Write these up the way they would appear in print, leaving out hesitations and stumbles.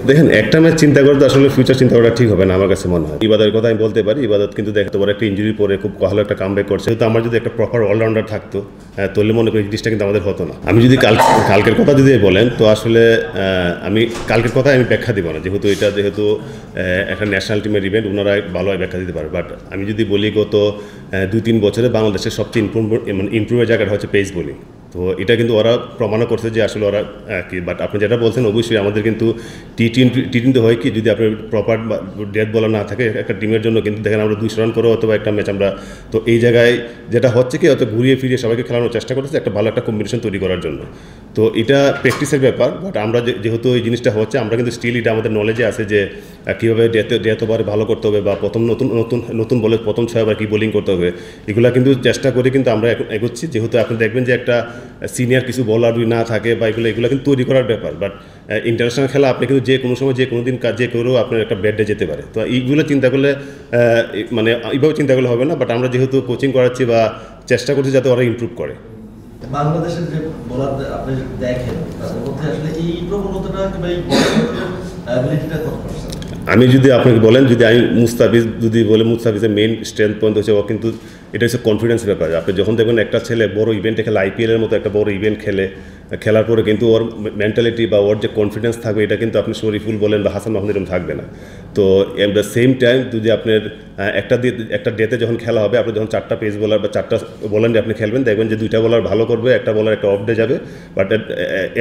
দেখেন একটা ম্যাচ চিন্তা করে তো আসলে ফিউচার চিন্তা করা ঠিক হবে না আমার কাছে মনে হয়। ইবাদতের কথা আমি বলতে পারি, ইবাদত কিন্তু দেখতে পারে একটা ইঞ্জুরি পরে খুব ভালো একটা কামব্যাক করছে। কিন্তু আমার যদি একটা প্রপার অলরাউন্ডার থাকতো তাহলে মনে করি জিনিসটা কিন্তু আমাদের হতো না। আমি যদি কালকের কথা যদি বলেন তো আসলে আমি কালকের কথা আমি ব্যাখ্যা দিব না, যেহেতু একটা ন্যাশনাল টিমের ইভেন্ট, ওনারা ভালোভাবে ব্যাখ্যা দিতে পারে। বাট আমি যদি বলি গত 2-3 বছরে বাংলাদেশের সবচেয়ে ইমপ্রুভের জায়গাটা হচ্ছে পেস বোলিং। তো এটা কিন্তু ওরা প্রমাণও করছে যে আসলে ওরা কি। বাট আপনি যেটা বলছেন অবশ্যই আমাদের কিন্তু টি20 হয় কি, যদি আপনার প্রপার ডেথ বলার না থাকে একটা টিমের জন্য কিন্তু দেখেন আমরা 200 রান করেও অথবা একটা ম্যাচ আমরা, তো এই জায়গায় যেটা হচ্ছে কি হয়তো ঘুরিয়ে ফিরিয়ে সবাইকে খেলানোর চেষ্টা করতেছে একটা ভালো একটা কম্বিনেশন তৈরি করার জন্য। তো এটা প্র্যাকটিসের ব্যাপার। বাট আমরা যেহেতু এই জিনিসটা হচ্ছে আমরা কিন্তু স্টিল এটা আমাদের নলেজে আছে যে কীভাবে ডেথ ওভারে ভালো করতে হবে বা প্রথম নতুন বলে প্রথম 6 ওভার কী বোলিং করতে হবে, এগুলো কিন্তু চেষ্টা করে কিন্তু আমরা এগোচ্ছি। যেহেতু আপনি দেখবেন যে একটা সিনিয়র কিছু বলার না থাকে বা এগুলো কিন্তু তৈরি করার ব্যাপার। বাট ইন্টারন্যাশনাল খেলা আপনি কিন্তু যে কোনো সময় যে কোনো দিন যে করেও আপনার একটা ব্যাড ডে যেতে পারে। তো এইগুলো চিন্তা করলে মানে এইভাবে চিন্তা করলে হবে না। বাট আমরা যেহেতু কোচিং করাচ্ছি বা চেষ্টা করছি যাতে ওরা ইমপ্রুভ করে। বাংলাদেশের যে বোলার আপনি দেখেন তাদের মধ্যে আসলে এই প্রবণতাটা কিংবা এই অ্যাবিলিটিটা কত পারছেন? আমি যদি আপনাকে বলেন, যদি আমি মুস্তাফিজের মেইন স্ট্রেংথ পয়েন্ট হচ্ছে ও কিন্তু এটা হচ্ছে কনফিডেন্স ব্যাপার। আপনি যখন দেখবেন একটা ছেলে বড় ইভেন্টে খেলে, আইপিএলের মতো একটা বড় ইভেন্ট খেলার পরে কিন্তু ওর মেন্টালিটি বা ওর যে কনফিডেন্স থাকবে এটা কিন্তু আপনি শরীফুল বলেন বা হাসান মাহমুদ এরকম থাকবে না। তো এট দ্য সেম টাইম যদি আপনার একটা ডেতে যখন খেলা হবে, আপনি যখন 4টা পেস বোলার বা 4টা বোলার নিয়ে আপনি খেলবেন, দেখবেন যে 2টা বোলার ভালো করবে, একটা বোলার একটা অফ ডে যাবে। বাট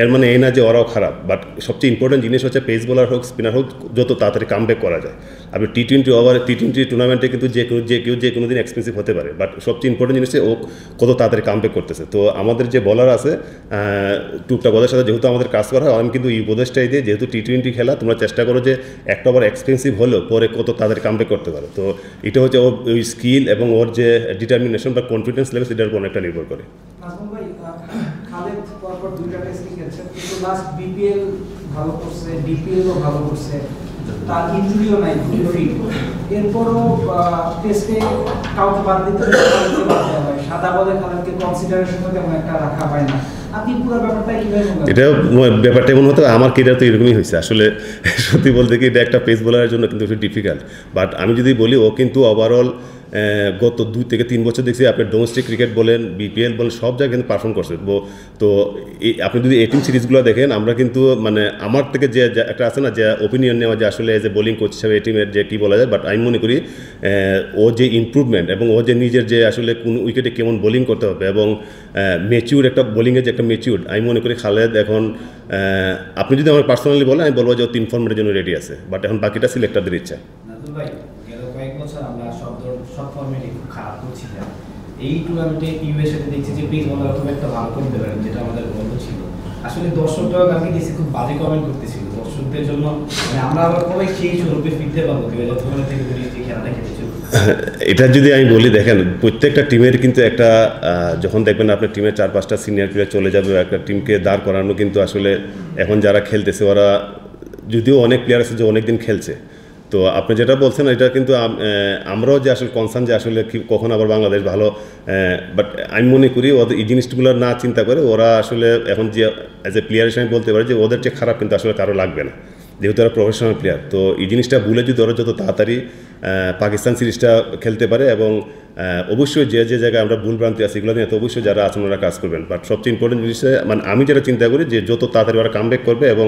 এর মানে এই না যে ওরাও খারাপ। বাট সবচেয়ে ইম্পর্টেন্ট জিনিস হচ্ছে পেস বোলার হোক স্পিনার হোক যত তাড়াতাড়ি কামব্যাক করা যায়। আপনি টি20 টুর্নামেন্টে কিন্তু যে কোনো দিন এক্সপেন্সিভ হতে পারে। বাট সবচেয়ে ইম্পর্টেন্ট জিনিস ও কত তাড়াতাড়ি কামব্যাক করতেছে। তো আমাদের যে বলার আছে টুকটাক ওদের সাথে যেহেতু আমাদের কাজ করা হয়, আমি কিন্তু এই উপদেশটাই দিই যেহেতু টি20 খেলা, তোমরা চেষ্টা করো যে একটা ওভার এক্সপেন্সিভ হলেও পরে কত তাড়াতাড়ি কামব্যাক করতে পারো। তো এটা হচ্ছে ওই স্কিল এবং ওর যে ডিটারমিনেশন বা কনফিডেন্স লেভেল সেটার উপর অনেকটা নির্ভর করে। খালেদ পরপর 2টা টেস্ট খেলছেন, কিন্তু লাস্ট বিপিএল ভালো করছে, ডিপিএলও ভালো করছে, তার ইনজুরিও নাই, খুবই ফিট। এরপরও টেস্টে কাউকে বাদ দিতে হয়, সাদা বলে খালেদকে কনসিডারেশনে তেমন একটা রাখা হয় না। আপনি পুরো ব্যাপারটা কিভাবে বলবেন? এটা ব্যাপারটা এমন হতো আমার কেরিয়ার তো এরকমই হয়েছে আসলে। সত্যি বলতে কি এটা একটা পেস বোলারের জন্য কিন্তু একটু ডিফিকাল্ট। বাট আমি যদি বলি ও কিন্তু ওভারঅল গত 2 থেকে 3 বছর দেখছি আপনি ডোমেস্টিক ক্রিকেট বলেন, বিপিএল বলেন, সব জায়গায় কিন্তু পারফর্ম করছে। তো আপনি যদি টিম সিরিজগুলো দেখেন, আমরা কিন্তু মানে আমার থেকে যে একটা আছে না যে ওপিনিয়ন নেওয়া যে আসলে এজ এ বোলিং কোচ হিসাবে এই টিমের যে কী বলা যায়। বাট আমি মনে করি ও যে ইমপ্রুভমেন্ট এবং ও যে নিজের যে আসলে কোন উইকেটে কেমন বোলিং করতে হবে এবং ম্যাচিউর একটা বোলিংয়ের যে একটা ম্যাচিউর, আমি মনে করি খালেদ এখন আপনি যদি আমার পার্সোনালি বলেন আমি বলবো যে ও 3 ফর্মেটের জন্য রেডি আছে। বাট এখন বাকিটা সিলেক্টরদের ইচ্ছা। কয়েক বছর আমরা সব ফর্মেটে খুব খারাপ করছি। এই টুর্নামেন্টে ইউএসএ দেখছি যে পেস বোলার খুব একটা ভালো করতে পারেন, যেটা আমাদের গল্প ছিল। আসলে দর্শকরাও কালকে দেখছি খুব বাজে কমেন্ট করতেছিল দর্শকদের জন্য। মানে আমরা আবার কবে সেই স্বরূপে ফিরতে পারবো 2015 থেকে যে খেলাটা খেলেছিল। এটা যদি আমি বলি, দেখেন প্রত্যেকটা টিমের কিন্তু একটা যখন দেখবেন আপনার টিমের 4-5টা সিনিয়র প্লেয়ার চলে যাবে, একটা টিমকে দাঁড় করানো কিন্তু আসলে এখন যারা খেলতেছে ওরা যদিও অনেক প্লেয়ার আছে যে অনেক দিন খেলছে। তো আপনি যেটা বলছেন এটা কিন্তু আমরাও যে আসলে কনসার্ন যে আসলে কখন আবার বাংলাদেশ ভালো। বাট আমি মনে করি ওদের এই জিনিসগুলো না চিন্তা করে ওরা আসলে এখন যে অ্যাজ এ প্লেয়ার হিসেবে বলতে পারে যে ওদের যে খারাপ কিন্তু আসলে কারো লাগবে না, যেহেতু ওরা প্রফেশনাল প্লেয়ার। তো এই জিনিসটা ভুলে যদি ওরা যত তাড়াতাড়ি পাকিস্তান সিরিজটা খেলতে পারে এবং অবশ্যই যে জায়গায় আমরা ভুলভ্রান্তি আছে এগুলো নিয়ে তো অবশ্যই যারা আছেন ওরা কাজ করবেন। বাট সবচেয়ে ইম্পর্টেন্ট জিনিস মানে আমি যেটা চিন্তা করি যে যত তাড়াতাড়ি ওরা কামব্যাক করবে এবং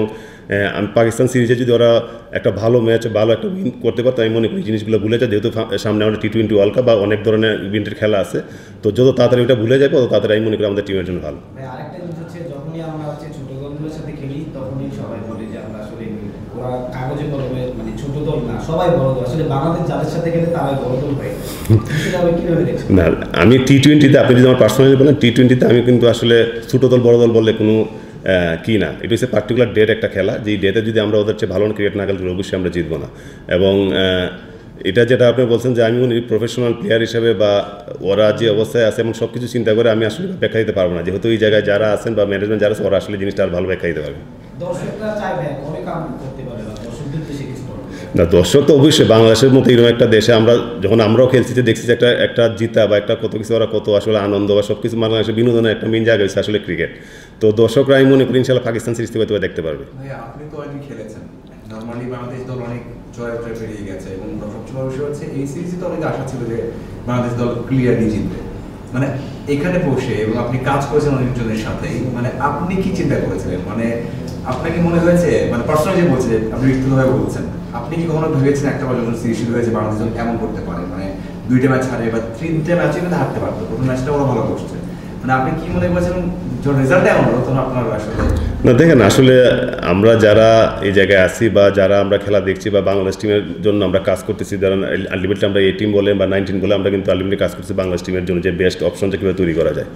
আমি পাকিস্তান সিরিজে যদি ওরা একটা ভালো ম্যাচ ভালো একটা উইন করতে পারতো, আমি মনে করি জিনিসগুলো ভুলে যায়। যেহেতু সামনে আমাদের টি20 ওয়ার্ল্ড কাপ বা অনেক ধরনের ইভেন্টের খেলা আছে, তো যত তাড়াতাড়ি ওটা ভুলে যাবে তত তাড়াতাড়ি আমি মনে করি আমাদের টিমের জন্য ভালো। আরেকটা জিনিস হচ্ছে যখনই আমরা ছোট দলগুলোর সাথে খেলি তখনই সবাই বলে যে আমরা আসলে ওরা কাগজে কলমে মানে ছোট দল না, সবাই বড় দল। আসলে বাংলাদেশ যাদের সাথে খেলে তারাই বড় দল হয় না। আমি টি20তে আপনি যদি আমার পার্সোনালি বলেন, টি20তে আমি কিন্তু আসলে ছোট দল বড় দল বললে কোনো কি না, এটা হচ্ছে পার্টিকুলার ডেট একটা খেলা, যে ডেতে যদি আমরা ওদের চেয়ে ভালো ক্রিকেট না খেলতে অবশ্যই আমরা জিতবো না। এবং এটা যেটা আপনি বলছেন যে আমি প্রফেশনাল প্লেয়ার হিসেবে বা ওরা যে অবস্থায় আছে এবং সব কিছু চিন্তা করে আমি আসলে ব্যাখ্যা দিতে পারবো না, যেহেতু এই জায়গায় যারা আছেন বা ম্যানেজমেন্ট যারা আছে ওরা আসলে জিনিসটা আর ভালো ব্যাখ্যা দিতে পারবে না। দর্শক তো অবশ্যই বাংলাদেশের মতো এরকম একটা দেশে আমরাও খেলছি যে দেখছি যে একটা জিতা বা একটা কত কিছু ওরা কত আসলে আনন্দ বা সব কিছু বাংলাদেশের বিনোদনের একটা মেন জায়গা হচ্ছে আসলে ক্রিকেট। তো দর্শকরা আমি মনে করি ইনশাল্লাহ পাকিস্তান সিরিজ থেকে দেখতে পারবে। আপনি তো খেলেছেন নর্মালি বাংলাদেশ দল অনেক জয় পেরিয়ে গেছে এবং সবচেয়ে বড় বিষয় হচ্ছে এই সিরিজে তো অনেক আশা ছিল যে বাংলাদেশ দল ক্লিয়ারলি জিতবে। মানে এখানে বসে এবং আপনি কাজ করেছেন অনেকজনের সাথেই, মানে আপনি কি চিন্তা করেছিলেন? মানে আপনাকে মনে হয়েছে, মানে পার্সোনালি বলছে যে আপনি ব্যক্তিগতভাবে বলছেন, আপনি কি কখনো ভেবেছেন একটা বার যখন সিরিজ শুরু হয়েছে বাংলাদেশ দল এমন করতে পারে, মানে 2টা ম্যাচ হারে বা 3টে ম্যাচে কিন্তু হারতে পারতো, প্রথম ম্যাচটা ওরা ভালো করছে, মানে আপনি কি মনে করেছেন যখন রেজাল্ট এমন হলো তখন আপনার আসলে? না দেখেন, আসলে আমরা যারা এই জায়গায় আছি বা যারা আমরা খেলা দেখছি বা বাংলাদেশ টিমের জন্য আমরা কাজ করতেছি, যারা আলটিমেটলি আমরা 18 বলে বা 19 বলে আমরা কিন্তু আলটিমেটলি কাজ করতেছি বাংলাদেশ টিমের জন্য যে বেস্ট অপশনটা কীভাবে তৈরি করা যায়।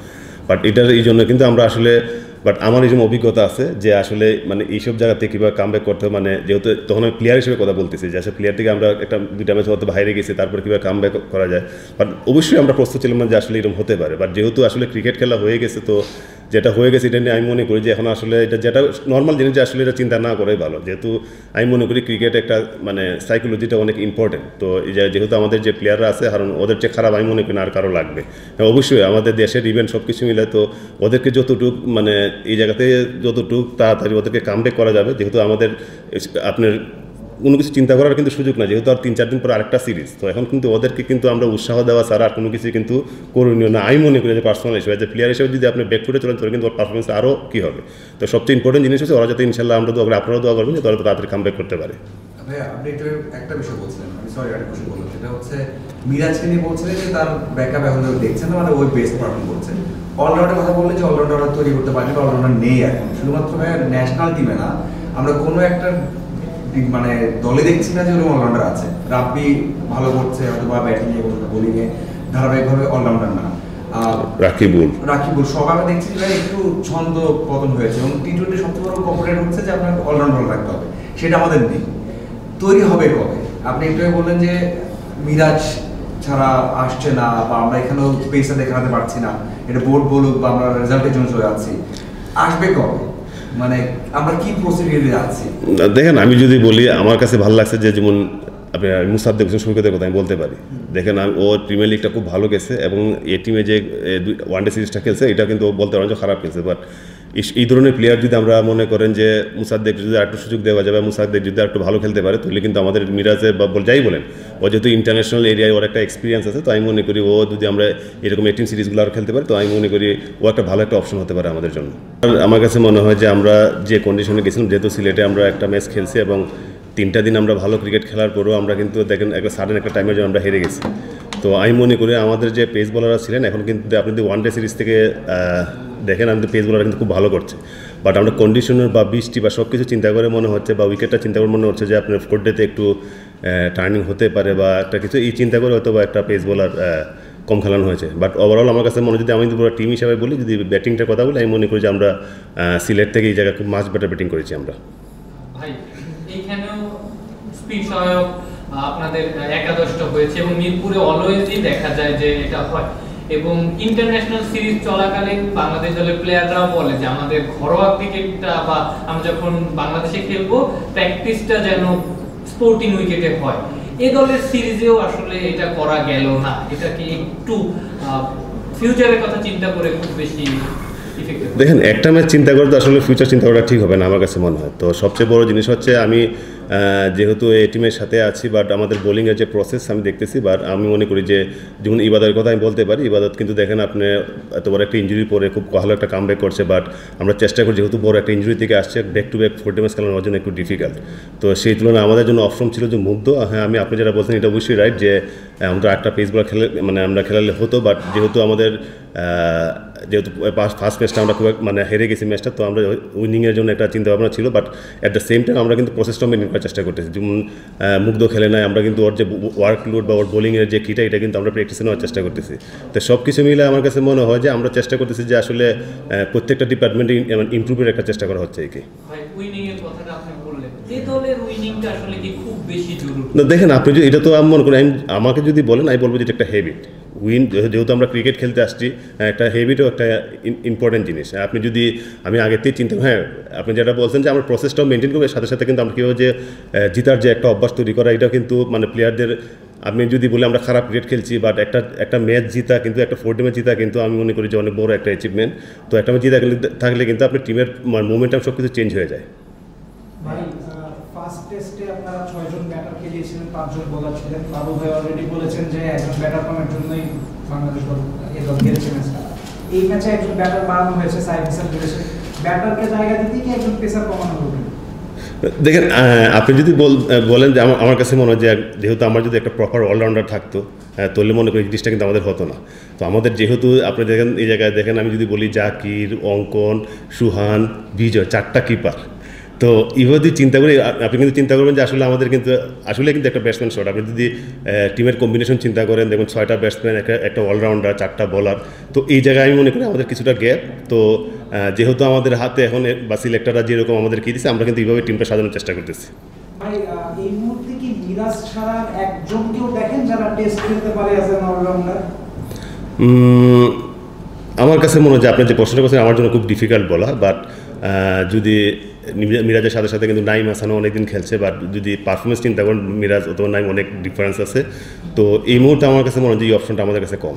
বাট এটার এই জন্য কিন্তু আমরা আসলে আমার এই যে অভিজ্ঞতা আছে যে আসলে মানে এইসব জায়গাতে কীভাবে কামব্যাক করতে হবে, মানে যেহেতু তখন আমি প্লেয়ার হিসেবে কথা বলতেছি যে আসলে প্লেয়ার থেকে আমরা একটা 2টা ম্যাচ হয়তো বাইরে গেছি, তারপরে কীভাবে কামব্যাক করা যায়। বাট অবশ্যই আমরা প্রস্তুত ছিলাম না যে আসলে এরকম হতে পারে। বাট যেহেতু আসলে ক্রিকেট খেলা হয়ে গেছে, তো যেটা হয়ে গেছে এটা নিয়ে আমি মনে করি যে এখন আসলে এটা যেটা নর্মাল জিনিস যে আসলে এটা চিন্তা না করাই ভালো। যেহেতু আমি মনে করি ক্রিকেট একটা মানে সাইকোলজিটা অনেক ইম্পর্টেন্ট। তো এই যেহেতু আমাদের যে প্লেয়াররা আছে, কারণ ওদের যে খারাপ আমি মনে করি না আর কারো লাগবে। অবশ্যই আমাদের দেশের ইভেন্ট সব কিছু মিলে তো ওদেরকে যতটুক মানে এই জায়গাতে যতটুক তাড়াতাড়ি ওদেরকে কামব্যাক করা যাবে, যেহেতু আমাদের আপনার কোনো কিছু চিন্তা করার কিন্তু সুযোগ না, যেহেতু আর 3-4 দিন পর আরেকটা সিরিজ, তো এখন কিন্তু ওদেরকে কিন্তু আমরা উৎসাহ দেওয়া ছাড়া আর কোনো কিছু কিন্তু করণীয় না। আমি মনে করি যে পার্সোনাল হিসেবে যে প্লেয়ার হিসেবে যদি আপনি ব্যাক ফুটে চলেন তাহলে কিন্তু ওর পারফরমেন্স আরও কী হবে। তো সবচেয়ে ইম্পর্টেন্ট জিনিস হচ্ছে ওরা যাতে ইনশাল্লাহ আমরা দোয়া করি, আপনারাও দোয়া করবেন যে তারা তাড়াতাড়ি কামব্যাক করতে পারে। ভাইয়া আপনি একটা বিষয় বলছিলেন, আমি সরি একটা বিষয় বললাম, সেটা হচ্ছে মিরাজকে নিয়ে বলছিলেন যে তার ব্যাকআপ এখন দেখছেন না, মানে ওই বেস্ট পারফর্ম করছে। অলরাউন্ডের কথা বললে যে অলরাউন্ডার তৈরি করতে পারেনি, অলরাউন্ডার নেই এখন, শুধুমাত্র ভাইয়া ন্যাশনাল টিমে না, আমরা কোনো একটা মানে দলে দেখছি না যে ওরকম অলরাউন্ডার আছে। রাব্বি ভালো করছে অথবা ব্যাটিংয়ে বোলিংয়ে ধারাবাহিকভাবে অলরাউন্ডার না। রাকিবুল সবাই দেখছি যে একটু ছন্দ পতন হয়েছে এবং টি-20 সবচেয়ে বড় কম্পোনেন্ট হচ্ছে যে আপনার অলরাউন্ডার রাখতে হবে, সেটা আমাদের নেই। তৈরি হবে কবে? আপনি একটু বললেন যে মিরাজ ছাড়া আসছে না বা আমরা এখানেও পেসার দেখাতে পারছি না, এটা বোর্ড বলুক বা আমরা রেজাল্টের জন্য চলে যাচ্ছি, আসবে কবে? মানে আমরা কি প্রসিডিউরে যাচ্ছি? দেখেন, আমি যদি বলি আমার কাছে ভালো লাগছে যে যেমন আপনি মুসাদ্দেক হোসেন সৈকতের কথা আমি বলতে পারি। দেখেন ও প্রিমিয়ার লিগটা খুব ভালো গেছে এবং এই টিমে যে ওয়ানডে সিরিজটা খেলছে এটা কিন্তু বলতে পারেন যে খারাপ খেলছে। বাট এই ধরনের প্লেয়ার যদি আমরা মনে করেন যে মুসাদ্দেক যদি আরেকটু সুযোগ দেওয়া যাবে, মুসাদ্দেক যদি আরেকটু ভালো খেলতে পারে, তাহলে কিন্তু আমাদের মিরাজের বা যাই বলেন ও যেহেতু ইন্টারন্যাশনাল এরিয়ায় ওর একটা এক্সপিরিয়েন্স আছে, তো আমি মনে করি ও যদি আমরা এরকম 18 সিরিজগুলো আর খেলতে পারি, তো আমি মনে করি ও একটা ভালো একটা অপশন হতে পারে আমাদের জন্য। আর আমার কাছে মনে হয় যে আমরা যে কন্ডিশনে গেছিলাম, যেহেতু সিলেটে আমরা একটা ম্যাচ খেলছি এবং 3টা দিন আমরা ভালো ক্রিকেট খেলার পরেও আমরা কিন্তু দেখেন একটা সাডেন একটা টাইমের জন্য আমরা হেরে গেছি। তো আমি মনে করি আমাদের যে পেস বোলাররা ছিলেন এখন কিন্তু আপনি যদি ওয়ানডে সিরিজ থেকে দেখেন আমাদের পেস বোলাররা কিন্তু খুব ভালো করছে। বাট আমরা কন্ডিশনার বা বৃষ্টি বা সব কিছু চিন্তা করে মনে হচ্ছে বা উইকেটটা চিন্তা করে মনে হচ্ছে যে আপনার 4 ডেতে একটু টার্নিং হতে পারে বা একটা কিছু এই চিন্তা করে হয়তো বা একটা পেস বোলার কম খেলানো হয়েছে। বাট ওভারঅল আমার কাছে মনে যদি আমি পুরো টিম হিসাবে বলি, যদি ব্যাটিংটার কথা বলি, আমি মনে করি যে আমরা সিলেট থেকে এই জায়গায় খুব মাছ বেটার ব্যাটিং করেছি আমরা। ভাই এইখানেও স্পিড সহায়ক আপনাদের একাদশটা হয়েছে এবং মিরপুরে অলওয়েজই দেখা যায় যে এটা হয় এবং ইন্টারন্যাশনাল সিরিজ চলাকালীন বাংলাদেশ দলের প্লেয়াররাও বলে যে আমাদের ঘরোয়া ক্রিকেটটা বা আমরা যখন বাংলাদেশে খেলবো প্র্যাকটিসটা যেন স্পোর্টিং উইকেটে হয়। এই দলের সিরিজেও আসলে এটা করা গেল না, এটা কি একটু ফিউচারের কথা চিন্তা করে খুব বেশি ইফেক্টিভ? দেখেন, একটা ম্যাচ চিন্তা করে তো আসলে ফিউচার চিন্তা করা ঠিক হবে না আমার কাছে মনে হয়। তো সবচেয়ে বড় জিনিস হচ্ছে আমি যেহেতু এই টিমের সাথে আছি, বাট আমাদের বোলিংয়ের যে প্রসেস আমি দেখতেছি, বাট আমি মনে করি যে যেমন ইবাদতের কথা আমি বলতে পারি, ইবাদত কিন্তু দেখেন আপনি এত বড় একটা ইঞ্জুরি পরে খুব ভালো একটা কামব্যাক করছে। বাট আমরা চেষ্টা করি, যেহেতু বড় একটা ইঞ্জুরি থেকে আসছে, ব্যাক টু ব্যাক 4 ম্যাচ খেলানোর জন্য একটু ডিফিকাল্ট। তো সেই তুলনায় আমাদের জন্য অপশন ছিল যে মুগ্ধ। হ্যাঁ, আপনি যেটা বলছেন এটা অবশ্যই রাইট যে আমরা একটা পেস বল মানে আমরা খেলালে হতো। বাট যেহেতু আমাদের যেহেতু ফার্স্ট ম্যাচটা আমরা খুব মানে হেরে গেছি ম্যাচটা, তো আমরা উইনিংয়ের জন্য একটা চিন্তা ভাবনা ছিল। But at the same time আমরা কিন্তু প্রসেসটা মেনটেন করার চেষ্টা করতেছি। যেমন মুগ্ধ খেলে নাই, আমরা কিন্তু ওর যে ওয়ার্কলোড বা ওর বোলিংয়ের যে কিটা, এটা কিন্তু আমরা প্র্যাকটিসে নেওয়ার চেষ্টা করতেছি। তো সব কিছু মিলে আমার কাছে মনে হয় যে আমরা চেষ্টা করতেছি যে আসলে প্রত্যেকটা ডিপার্টমেন্টে ইমপ্রুভের একটা চেষ্টা করা হচ্ছে। এই কি না, দেখেন আপনি যদি এটা তো আমি মনে করেন, আমাকে যদি বলেন আমি বলবো যে এটা একটা হ্যাবিট। যেহেতু আমরা ক্রিকেট খেলতে আসছি, একটা হ্যাবিটও একটা ইম্পর্টেন্ট জিনিস। আপনি যদি আমি আগেতেই চিন্তা, হ্যাঁ আপনি যেটা বলছেন যে আমরা প্রসেসটাও মেনটেন করবো, সাথে সাথে কিন্তু আমরা কীভাবে যে জিতার যে একটা অভ্যাস তৈরি করা, এটা কিন্তু মানে প্লেয়ারদের আমি যদি বলি আমরা খারাপ ক্রিকেট খেলছি, বাট একটা ম্যাচ জিতা কিন্তু একটা 4 ম্যাচ জিতা কিন্তু আমি মনে করি যে অনেক বড় একটা অ্যাচিভমেন্ট। তো একটা ম্যাচ জিতা থাকলে কিন্তু আপনার টিমের মোমেন্টাম সব কিছু চেঞ্জ হয়ে যায়। ভাই ফার্স্ট টেস্টে আপনারা 6 জন ব্যাটার খেলিয়েছিলেন, 5 জন বোলার ছিলেন। বাবু ভাই অলরেডি বলেছেন যে একজন ব্যাটার কমার জন্যই বাংলাদেশ দল এই দল খেলেছে ম্যাচটা। এই ম্যাচে একজন ব্যাটার বাড়ানো হয়েছে, সাইফ হাসান খেলেছে। ব্যাটারকে জায়গা দিতে কি একজন পেসার কমানো হবে? দেখেন, আপনি যদি বলেন যে আমার কাছে মনে হয় যে যেহেতু আমার যদি একটা প্রপার অলরাউন্ডার থাকতো, তাহলে মনে করি এই জিনিসটা কিন্তু আমাদের হতো না। তো আমাদের যেহেতু আপনি দেখেন এই জায়গায় দেখেন, আমি যদি বলি জাকির, অঙ্কন, সুহান, বিজয়, 4টা কিপার। তো এইভাবে চিন্তা করি, আপনি কিন্তু চিন্তা করবেন যে আসলে আমাদের কিন্তু একটা ব্যাটসম্যান শট। আপনি যদি টিমের কম্বিনেশন চিন্তা করেন, দেখুন 6টা ব্যাটসম্যান, একটা অলরাউন্ডার, 4টা বোলার। তো এই জায়গায় আমি মনে করি আমাদের কিছুটা গ্যাপ। তো যেহেতু আমাদের হাতে এখন বা সিলেক্টররা যেরকম আমাদের কী দিচ্ছে, আমরা কিন্তু এইভাবে টিমটা সাজানোর চেষ্টা করতেছি। ভাই এই মুহূর্তে কি মিরাজ ছাড়া একজনকেও দেখেন যারা টেস্ট খেলতে পারে অ্যাজ অ্যান অলরাউন্ডার? আমার কাছে মনে হয় যে আপনি যে প্রশ্নটা করছেন আমার জন্য খুব ডিফিকাল্ট বলা। বাট যদি মিরাজের সাথে সাথে কিন্তু নাইম হাসানও অনেকদিন খেলছে, বাট যদি পারফরমেন্স চিন্তা করেন মিরাজ অথবা নাইম অনেক ডিফারেন্স আছে। তো এই মুহূর্তে আমার কাছে মনে হয় যে এই অপশনটা আমাদের কাছে কম।